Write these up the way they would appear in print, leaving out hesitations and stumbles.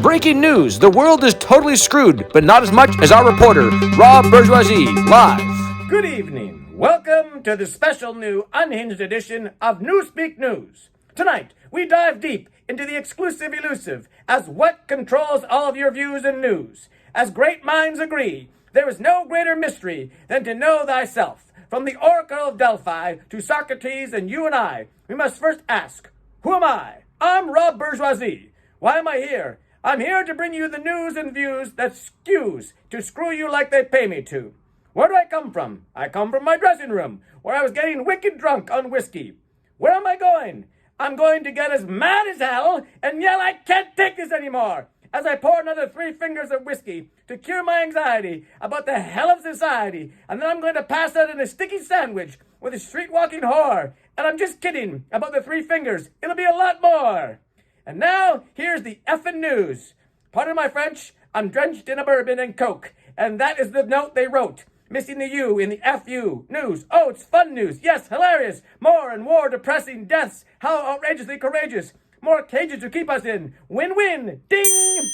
Breaking news, the world is totally screwed, but not as much as our reporter, Rob Bourgeoisie, live. Good evening. Welcome to the special new Unhinged edition of Newspeak News. Tonight, we dive deep into the exclusive elusive as what controls all of your views and news. As great minds agree, there is no greater mystery than to know thyself. From the Oracle of Delphi to Socrates and you and I, we must first ask, who am I? I'm Rob Bourgeoisie. Why am I here? I'm here to bring you the news and views that skews to screw you like they pay me to. Where do I come from? I come from my dressing room, where I was getting wicked drunk on whiskey. Where am I going? I'm going to get as mad as hell and yell I can't take this anymore as I pour another 3 fingers of whiskey to cure my anxiety about the hell of society, and then I'm going to pass out in a sticky sandwich with a street-walking whore. And I'm just kidding about the 3 fingers. It'll be a lot more. And now, here's the effing news. Pardon my French, I'm drenched in a bourbon and coke, and that is the note they wrote. Missing the U in the FU. News. Oh, it's fun news. Yes, hilarious. More and more depressing deaths. How outrageously courageous. More cages to keep us in. Win-win. Ding!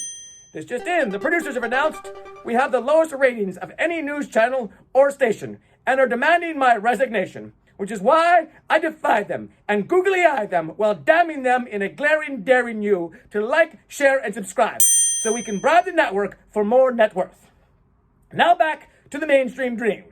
This just in. The producers have announced we have the lowest ratings of any news channel or station and are demanding my resignation, which is why I defy them and googly-eye them while damning them in a glaring daring you to like, share, and subscribe so we can bribe the network for more net worth. Now back to the mainstream dream.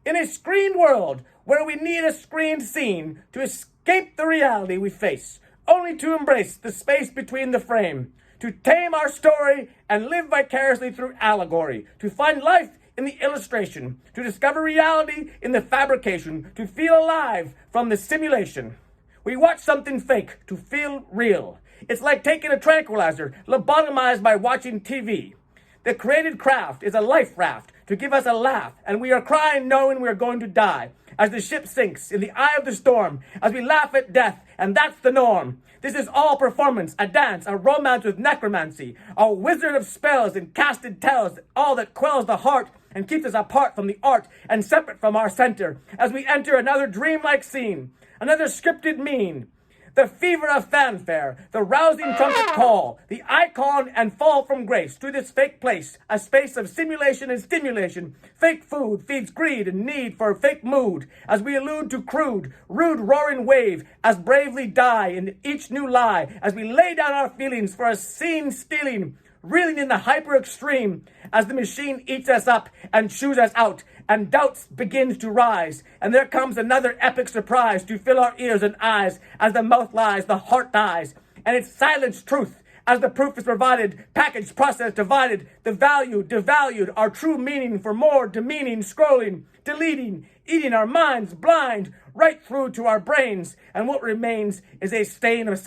In a screened world where we need a screened scene to escape the reality we face, only to embrace the space between the frame, to tame our story and live vicariously through allegory, to find life in the illustration, to discover reality in the fabrication, to feel alive from the simulation. We watch something fake to feel real. It's like taking a tranquilizer, lobotomized by watching TV. The created craft is a life raft to give us a laugh, and we are crying knowing we are going to die as the ship sinks in the eye of the storm, as we laugh at death, and that's the norm. This is all performance, a dance, a romance with necromancy, a wizard of spells and casted tells, all that quells the heart and keeps us apart from the art and separate from our center as we enter another dreamlike scene, another scripted mean. The fever of fanfare, the rousing trumpet call, the icon and fall from grace to this fake place, a space of simulation and stimulation. Fake food feeds greed and need for fake mood, as we allude to crude, rude roaring wave, as bravely die in each new lie, as we lay down our feelings for a scene stealing, reeling in the hyper extreme, as the machine eats us up and chews us out, and doubts begins to rise, and there comes another epic surprise to fill our ears and eyes, as the mouth lies, the heart dies, and it's silence truth, as the proof is provided, packaged, processed, divided, the value devalued, our true meaning for more demeaning, scrolling, deleting, eating our minds blind, right through to our brains, and what remains is a stain of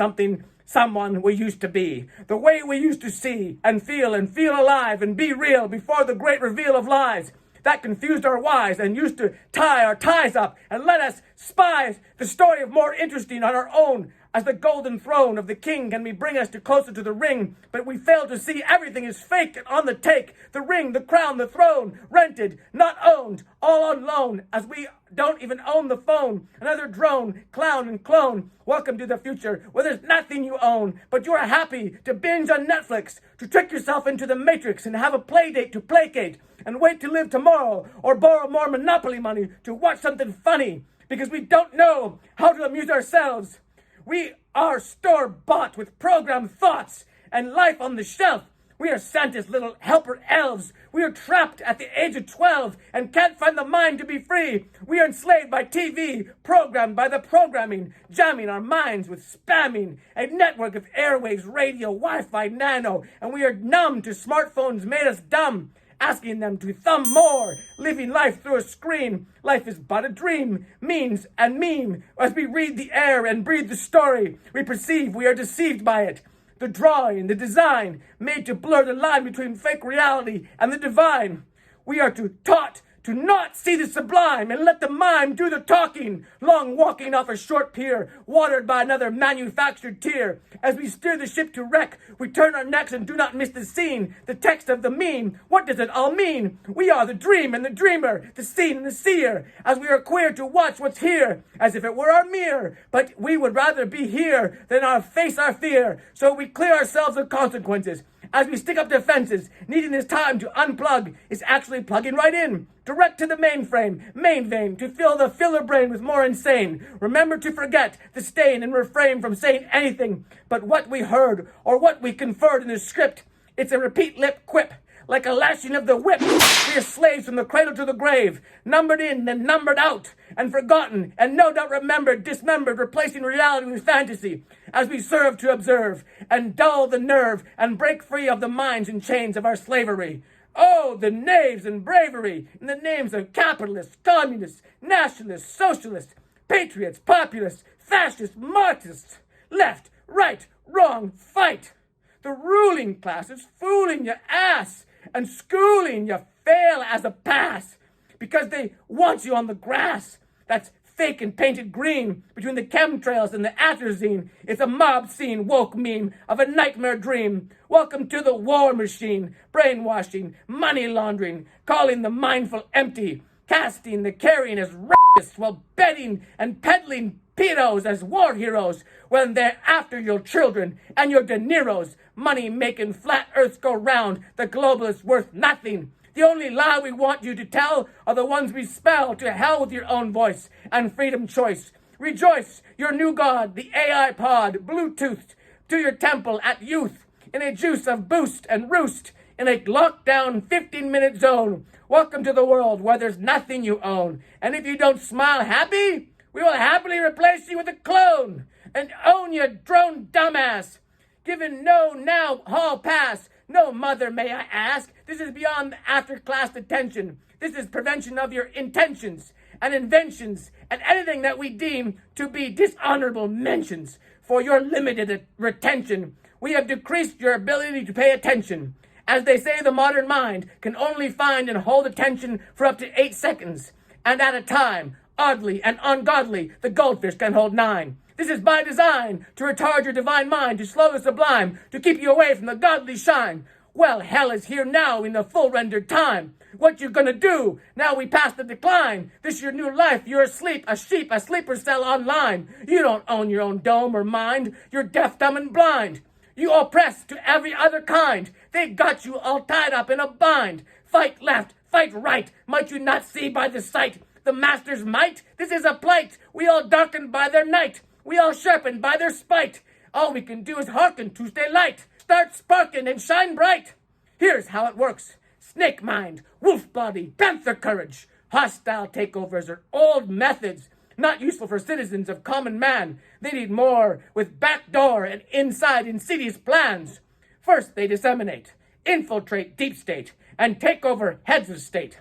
someone we used to be, the way we used to see and feel alive and be real before the great reveal of lies that confused our whys and used to tie our ties up and let us spy the story of more interesting on our own as the golden throne of the king can we bring us to closer to the ring, but we fail to see everything is fake and on the take, the ring, the crown, the throne, rented, not owned, all on loan, as we don't even own the phone, another drone, clown and clone. Welcome to the future where there's nothing you own, but you're happy to binge on Netflix, to trick yourself into the matrix and have a play date to placate and wait to live tomorrow or borrow more Monopoly money to watch something funny because we don't know how to amuse ourselves. We are store-bought with programmed thoughts and life on the shelf. We are Santa's little helper elves. We are trapped at the age of 12 and can't find the mind to be free. We are enslaved by TV, programmed by the programming, jamming our minds with spamming, a network of airwaves, radio, Wi-Fi, nano, and we are numb to smartphones made us dumb, asking them to thumb more, living life through a screen. Life is but a dream, means and meme. As we read the air and breathe the story, we perceive we are deceived by it. The drawing, the design, made to blur the line between fake reality and the divine. We are taught to not see the sublime and let the mime do the talking, long walking off a short pier, watered by another manufactured tear. As we steer the ship to wreck, we turn our necks and do not miss the scene, the text of the meme. What does it all mean? We are the dream and the dreamer, the seen and the seer, as we are queer to watch what's here, as if it were our mirror. But we would rather be here than face our fear, so we clear ourselves of consequences. As we stick up defenses, needing this time to unplug is actually plugging right in, direct to the mainframe, main vein, to fill the filler brain with more insane. Remember to forget the stain and refrain from saying anything but what we heard or what we conferred in the script. It's a repeat lip quip, like a lashing of the whip. We are slaves from the cradle to the grave, numbered in and numbered out, and forgotten, and no doubt remembered, dismembered, replacing reality with fantasy, as we serve to observe, and dull the nerve, and break free of the minds and chains of our slavery. Oh, the knaves and bravery, in the names of capitalists, communists, nationalists, socialists, patriots, populists, fascists, Marxists, left, right, wrong, fight. The ruling class is fooling your ass, and schooling you fail as a pass, because they want you on the grass. That's fake and painted green between the chemtrails and the atrazine. It's a mob scene woke meme of a nightmare dream. Welcome to the war machine, brainwashing, money laundering, calling the mindful empty, casting the carrying as rapists while betting and peddling pedos as war heroes when they're after your children and your De Niros. Money making flat earths go round, the globalists worth nothing. The only lie we want you to tell are the ones we spell. To hell with your own voice and freedom choice. Rejoice, your new god, the AI pod, Bluetoothed to your temple at youth, in a juice of boost and roost, in a lockdown 15-minute zone. Welcome to the world where there's nothing you own. And if you don't smile happy, we will happily replace you with a clone and own your drone dumbass. Given no now hall pass, no mother may I ask. This is beyond after-class detention. This is prevention of your intentions and inventions and anything that we deem to be dishonorable mentions. For your limited retention, we have decreased your ability to pay attention. As they say, the modern mind can only find and hold attention for up to 8 seconds, and at a time. Oddly and ungodly, the goldfish can hold 9. This is by design, to retard your divine mind, to slow the sublime, to keep you away from the godly shine. Well, hell is here now in the full rendered time. What you gonna do? Now we pass the decline. This your new life. You're asleep, a sheep, a sleeper cell online. You don't own your own dome or mind. You're deaf, dumb, and blind. You oppress to every other kind. They got you all tied up in a bind. Fight left, fight right. Might you not see by the sight the master's might? This is a plight. We all darkened by their night. We all sharpened by their spite. All we can do is hearken to stay light. Start sparking and shine bright. Here's how it works. Snake mind, wolf body, panther courage. Hostile takeovers are old methods, not useful for citizens of common man. They need more with backdoor and inside insidious plans. First they disseminate, infiltrate deep state, and take over heads of state.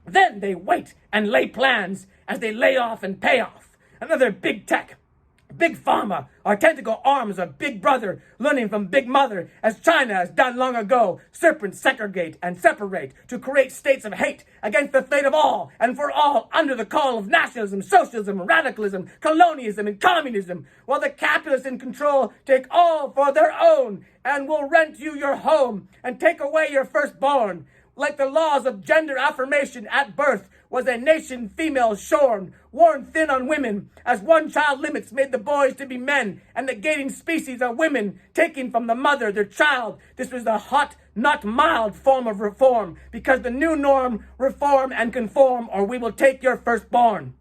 Then they wait and lay plans as they lay off and pay off. Another big tech, big pharma, are tentacle arms of Big Brother, learning from Big Mother, as China has done long ago. Serpents segregate and separate to create states of hate against the fate of all and for all, under the call of nationalism, socialism, radicalism, colonialism, and communism, while the capitalists in control take all for their own and will rent you your home and take away your firstborn. Like the laws of gender affirmation at birth, was a nation female shorn, worn thin on women, as one child limits made the boys to be men, and negating species of women, taking from the mother their child. This was the hot, not mild form of reform, because the new norm, reform and conform, or we will take your firstborn.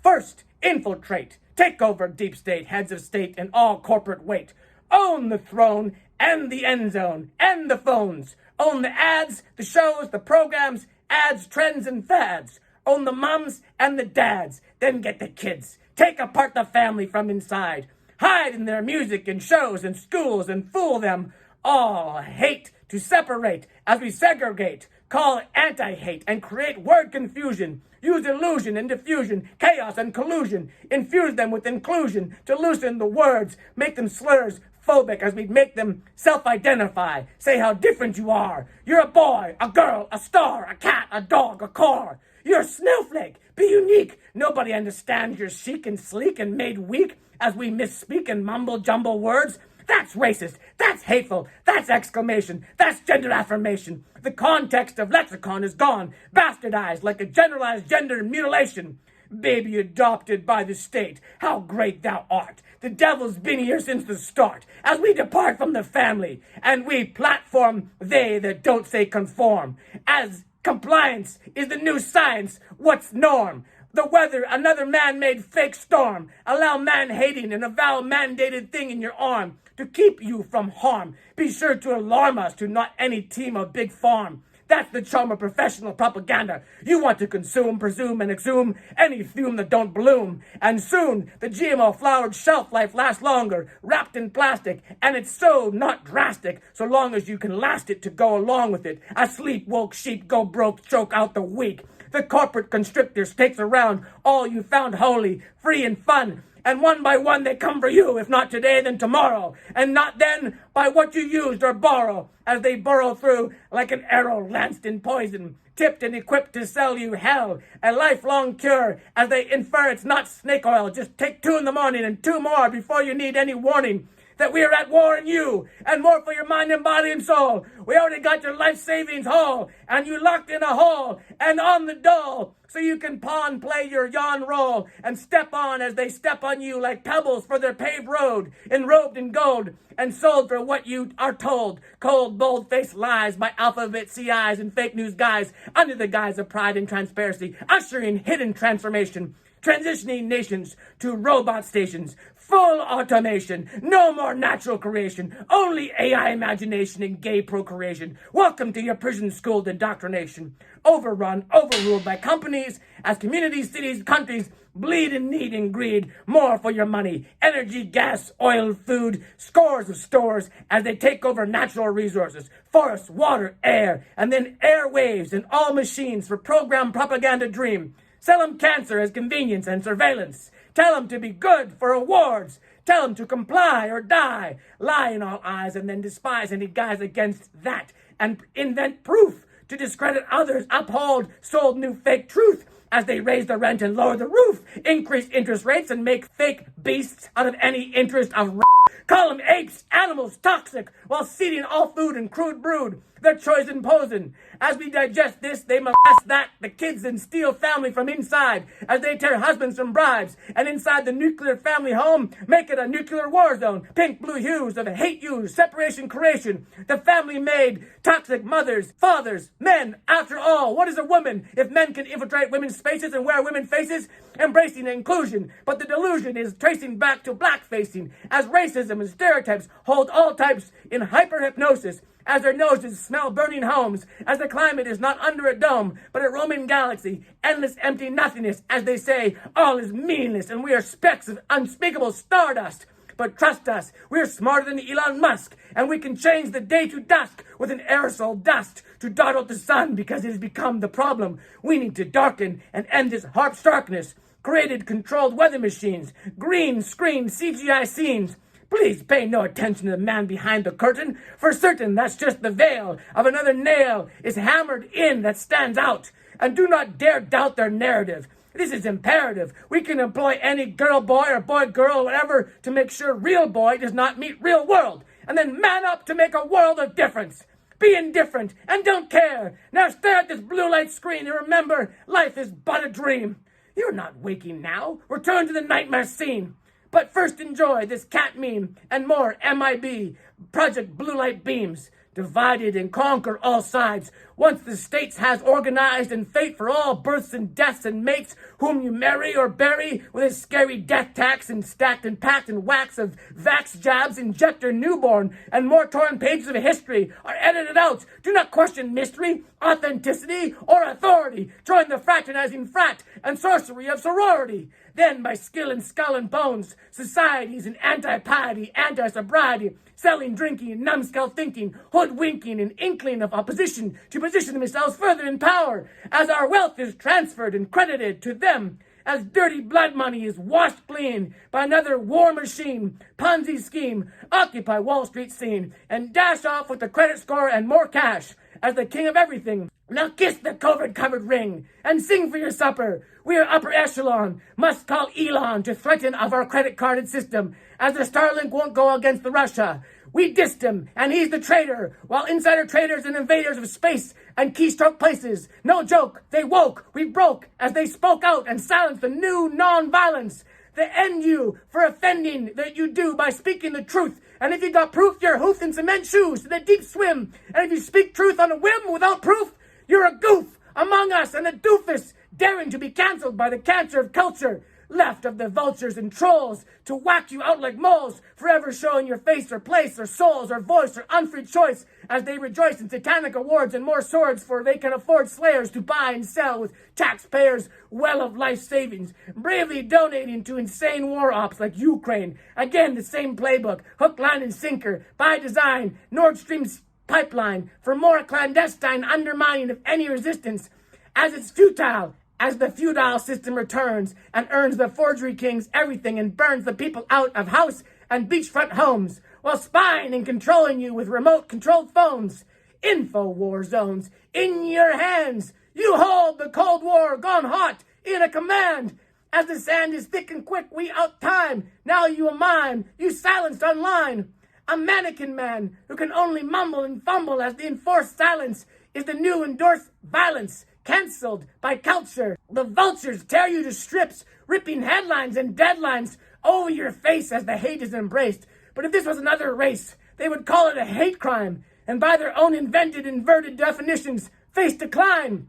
First, infiltrate, take over deep state, heads of state, and all corporate weight. Own the throne, and the end zone, and the phones. Own the ads, the shows, the programs, ads, trends, and fads. Own the mums and the dads, then get the kids. Take apart the family from inside. Hide in their music and shows and schools and fool them all. Hate to separate as we segregate. Call anti-hate and create word confusion. Use illusion and diffusion, chaos and collusion. Infuse them with inclusion to loosen the words, make them slurs, phobic as we'd make them self-identify, say how different you are. You're a boy, a girl, a star, a cat, a dog, a car. You're a snowflake. Be unique. Nobody understands you're chic and sleek and made weak as we misspeak and mumble-jumble words. That's racist. That's hateful. That's exclamation. That's gender affirmation. The context of lexicon is gone, bastardized like a generalized gender mutilation. Baby adopted by the state, how great thou art. The devil's been here since the start, as we depart from the family, and we platform they that don't say conform. As compliance is the new science, what's norm? The weather, another man-made fake storm. Allow man-hating and avow mandated thing in your arm to keep you from harm. Be sure to alarm us to not any team of big farm. That's the charm of professional propaganda. You want to consume, presume, and exhume any fume that don't bloom. And soon, the GMO flowered shelf life lasts longer, wrapped in plastic, and it's so not drastic, so long as you can last it to go along with it. Asleep, woke sheep, go broke, choke out the weak. The corporate constrictor stakes around all you found holy, free and fun. And one by one they come for you, if not today, then tomorrow. And not then by what you used or borrow, as they burrow through like an arrow lanced in poison, tipped and equipped to sell you hell, a lifelong cure, as they infer it's not snake oil. Just take 2 in the morning and 2 more before you need any warning that we are at war in you, and more for your mind and body and soul. We already got your life savings whole, and you locked in a hole, and on the dole, so you can pawn play your yawn role, and step on as they step on you like pebbles for their paved road, enrobed in gold, and sold for what you are told. Cold, bold-faced lies by alphabet CIs and fake news guys, under the guise of pride and transparency, ushering hidden transformation, transitioning nations to robot stations, full automation, no more natural creation, only AI imagination and gay procreation. Welcome to your prison-schooled indoctrination. Overrun, overruled by companies, as communities, cities, countries bleed in need and greed, more for your money, energy, gas, oil, food, scores of stores, as they take over natural resources, forests, water, air, and then airwaves and all machines for program propaganda dream. Sell them cancer as convenience and surveillance. Tell them to be good for awards. Tell them to comply or die. Lie in all eyes and then despise any guise against that. And invent proof to discredit others. Uphold sold new fake truth as they raise the rent and lower the roof. Increase interest rates and make fake beasts out of any interest of Call them apes, animals, toxic, while seeding all food and crude brood. Their choice imposing. As we digest this, they molest that, the kids, and steal family from inside, as they tear husbands from brides, and inside the nuclear family home, make it a nuclear war zone. Pink, blue hues of hate use, separation, creation, the family made, toxic mothers, fathers, men. After all, what is a woman if men can infiltrate women's spaces and wear women's faces? Embracing inclusion, but the delusion is tracing back to black-facing, as racism and stereotypes hold all types in hyper-hypnosis, as their noses smell burning homes, as the climate is not under a dome, but a roaming galaxy, endless empty nothingness, as they say, all is meaningless, and we are specks of unspeakable stardust. But trust us, we're smarter than Elon Musk, and we can change the day to dusk with an aerosol dust to dart out the sun, because it has become the problem. We need to darken and end this harp starkness. Created controlled weather machines, green screen CGI scenes. Please pay no attention to the man behind the curtain. For certain, that's just the veil of another nail is hammered in that stands out. And do not dare doubt their narrative. This is imperative. We can employ any girl boy or boy girl or whatever to make sure real boy does not meet real world. And then man up to make a world of difference. Be indifferent and don't care. Now stare at this blue light screen and remember, life is but a dream. You're not waking now. Return to the nightmare scene. But first enjoy this cat meme and more MIB, Project Blue Light Beams. Divided and conquer all sides. Once the states has organized and fate for all births and deaths and mates whom you marry or bury with a scary death tax and stacked and packed in wax of vax jabs, injector newborn, and more torn pages of history are edited out. Do not question mystery, authenticity, or authority. Join the fraternizing frat and sorcery of sorority. Then, by skill and skull and bones, societies and anti-piety, anti-sobriety, selling, drinking, numbskull thinking, hoodwinking, and inkling of opposition to position themselves further in power, as our wealth is transferred and credited to them, as dirty blood money is washed clean by another war machine, Ponzi scheme, Occupy Wall Street scene, and dash off with the credit score and more cash as the king of everything. Now kiss the COVID-covered ring and sing for your supper. We are upper echelon, must call Elon to threaten of our credit-carded system, as the Starlink won't go against the Russia. We dissed him, and he's the traitor, while insider traders and invaders of space and keystroke places. No joke, they woke, we broke, as they spoke out and silenced the new non-violence. They end you for offending that you do by speaking the truth. And if you got proof, you're hoofed in cement shoes to the deep swim. And if you speak truth on a whim without proof, you're a goof among us and a doofus, daring to be cancelled by the cancer of culture, left of the vultures and trolls to whack you out like moles, forever showing your face or place or souls or voice or unfree choice, as they rejoice in satanic awards and more swords, for they can afford slayers to buy and sell with taxpayers' well of life savings, bravely donating to insane war ops like Ukraine. Again, the same playbook, hook, line, and sinker, by design, Nord Stream's pipeline, for more clandestine undermining of any resistance, as it's futile, as the feudal system returns and earns the forgery kings everything and burns the people out of house and beachfront homes, while spying and controlling you with remote-controlled phones. Info war zones in your hands. You hold the Cold War gone hot in a command. As the sand is thick and quick, we out time. Now you a mime, you silenced online. A mannequin man who can only mumble and fumble as the enforced silence is the new endorsed violence, cancelled by culture. The vultures tear you to strips, ripping headlines and deadlines over your face as the hate is embraced. But if this was another race, they would call it a hate crime, and by their own invented inverted definitions, face decline.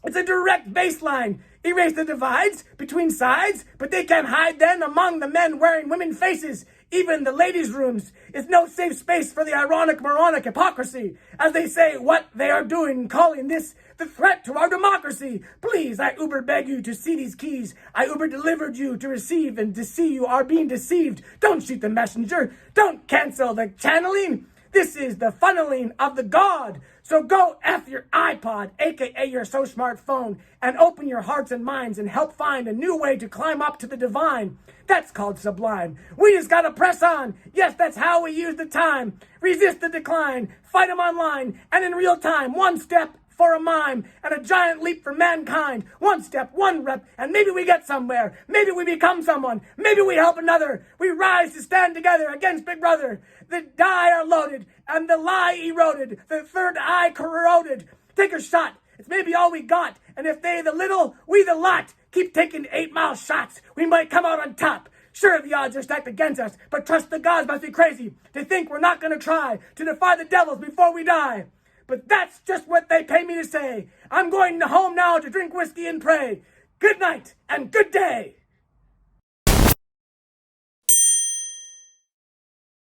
It's a direct baseline. Erase the divides between sides, but they can't hide then among the men wearing women faces. Even the ladies' rooms is no safe space for the ironic moronic hypocrisy, as they say what they are doing, calling this the threat to our democracy. Please, I uber beg you to see these keys. I uber delivered you to receive, and to see you are being deceived. Don't shoot the messenger. Don't cancel the channeling. This is the funneling of the God. So go F your iPod, aka your so smart phone, and open your hearts and minds and help find a new way to climb up to the divine. That's called sublime. We just gotta press on. Yes, that's how we use the time. Resist the decline. Fight them online and in real time. One step for a mime and a giant leap for mankind. One step, one rep, and maybe we get somewhere. Maybe we become someone. Maybe we help another. We rise to stand together against Big Brother. The die are loaded and the lie eroded. The third eye corroded. Take a shot. It's maybe all we got. And if they the little, we the lot. Keep taking 8-mile shots. We might come out on top. Sure, the odds are stacked against us, but trust the gods must be crazy to think we're not going to try to defy the devils before we die. But that's just what they pay me to say. I'm going home now to drink whiskey and pray. Good night and good day.